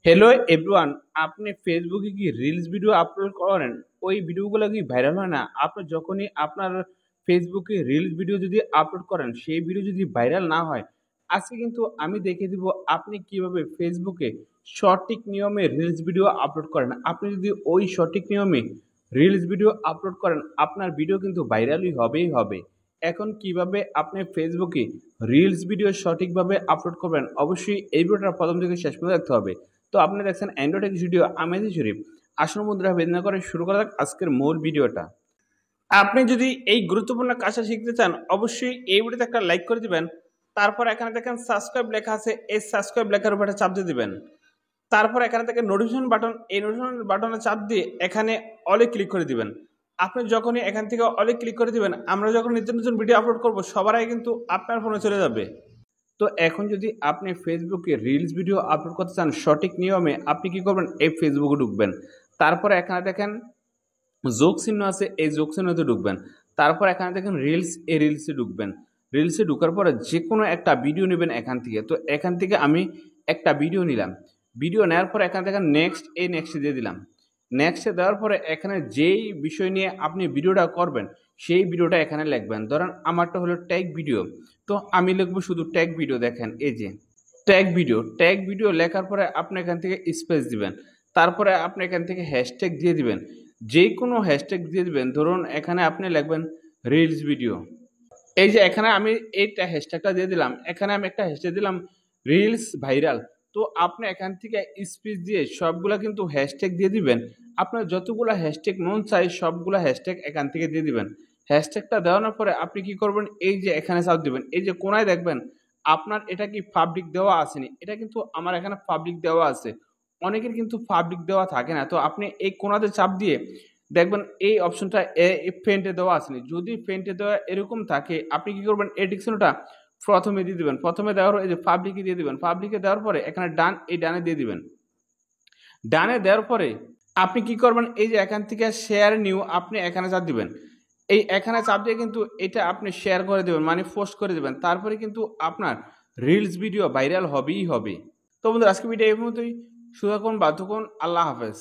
Hello everyone, আপনি ফেসবুকে কি রিলস ভিডিও আপলোড করেন? ওই ভিডিওগুলো কি ভাইরাল হয় না? আপনি যখনই আপনার ফেসবুকে রিলস ভিডিও যদি আপলোড করেন, সেই ভিডিও যদি ভাইরাল না হয়, আজকে কিন্তু আমি দেখিয়ে দিব আপনি কিভাবে ফেসবুকে সঠিক নিয়মে রিলস ভিডিও আপলোড করেন। আপনি যদি ওই সঠিক নিয়মে রিলস ভিডিও আপলোড করেন, আপনার ভিডিও কিন্তু ভাইরালই হবেই হবে। এখন কিভাবে আপনি ফেসবুকে রিলস ভিডিও সঠিকভাবে আপলোড করবেন, অবশ্যই এই ভিডিওটা প্রথম থেকে শেষ পর্যন্ত দেখতে হবে। তো আপনি দেখছেন অ্যান্ড্রয়েড ভিডিও আমেজি শরীফ। আসল মুদ্রা বেদনা করে শুরু করা যাক আজকের মূল ভিডিওটা। আপনি যদি এই গুরুত্বপূর্ণ কাজটা শিখতে চান, অবশ্যই এই ভিডিওতে একটা লাইক করে দিবেন। তারপর এখানে দেখেন সাবস্ক্রাইব লেখা আছে, এই সাবস্ক্রাইব লেখার উপরে চাপ দিয়ে দিবেন। তারপর এখানে থেকে নোটিফিকেশন বাটন, এই নোটিফিকেশন বাটনে চাপ দিয়ে এখানে অলে ক্লিক করে দিবেন। আপনি যখনই এখান থেকে অলে ক্লিক করে দিবেন, আমরা যখন নিত্য নতুন ভিডিও আপলোড করব সবার আগে কিন্তু আপনার ফোনে চলে যাবে। তো এখন যদি আপনি ফেসবুকে রিলস ভিডিও আপলোড করতে চান সঠিক নিয়মে, আপনি কি করবেন? এই ফেসবুকে ঢুকবেন। তারপরে এখানে দেখেন যোগ চিহ্ন আছে, এই যোগ চিহ্নতে ঢুকবেন। তারপর এখানে দেখেন রিলস, এই রিলসে ঢুকবেন। রিলসে ঢুকার পরে যে কোনো একটা ভিডিও নেবেন এখান থেকে। তো এখান থেকে আমি একটা ভিডিও নিলাম। ভিডিও নেওয়ার পরে এখানে দেখেন নেক্সট, এই নেক্সটে দিয়ে দিলাম। নেক্সটে দেওয়ার পরে এখানে যেই বিষয় নিয়ে আপনি ভিডিওটা করবেন সেই ভিডিওটা এখানে লিখবেন। ধরেন আমারটা হলো ট্যাগ ভিডিও, তো আমি লিখবো শুধু ট্যাগ ভিডিও। দেখেন এই যে ট্যাগ ভিডিও, ট্যাগ ভিডিও লেখার পরে আপনি এখান থেকে স্পেস দিবেন। তারপরে আপনি এখান থেকে হ্যাশট্যাগ দিয়ে দিবেন। যে কোনো হ্যাশট্যাগ দিয়ে দিবেন। ধরুন এখানে আপনি লিখবেন রিলস ভিডিও। এই যে এখানে আমি এইটা হ্যাশট্যাগটা দিয়ে দিলাম। এখানে আমি একটা হ্যাশট্যাগ দিলাম রিলস ভাইরাল। তো আপনি এখান থেকে স্পেস দিয়ে সবগুলা কিন্তু হ্যাশট্যাগ দিয়ে দিবেন। আপনার যতগুলা হ্যাশট্যাগ মন চাই সবগুলা হ্যাশট্যাগ এখান থেকে দিয়ে দিবেন। হ্যাশট্যাগটা দেওয়ানোর পরে আপনি কি করবেন? এই যে এখানে চাপ দিবেন। এই যে কোনায় দেখবেন আপনার এটা কি পাবলিক দেওয়া আসেনি? এটা কিন্তু আমার এখানে পাবলিক দেওয়া আছে। অনেকের কিন্তু পাবলিক দেওয়া থাকে না। তো আপনি এই কোনাতে চাপ দিয়ে দেখবেন এই অপশনটা ফেন্টে দেওয়া আসেনি। যদি ফেন্টে দেওয়া এরকম থাকে, আপনি কি করবেন? এই ডিকশনটা প্রথমে দিয়ে দিবেন। প্রথমে দেওয়ার এই যে পাবলিকে দিয়ে দিবেন। পাবলিকে দেওয়ার পরে এখানে ডান, এই ডানে দিয়ে দিবেন। ডানে দেওয়ার পরে আপনি কি করবেন? এই যে এখান থেকে শেয়ার নিউ, আপনি এখানে চাপ দিবেন। এই এখানে চাপ দিয়ে কিন্তু এটা আপনি শেয়ার করে দেবেন, মানে পোস্ট করে দেবেন। তারপরে কিন্তু আপনার রিলস ভিডিও ভাইরাল হবেই হবে। তো বন্ধুরা, আজকে ভিডিও এই পর্যন্তই। সুতরাং বাধ্য করুন। আল্লাহ হাফেজ।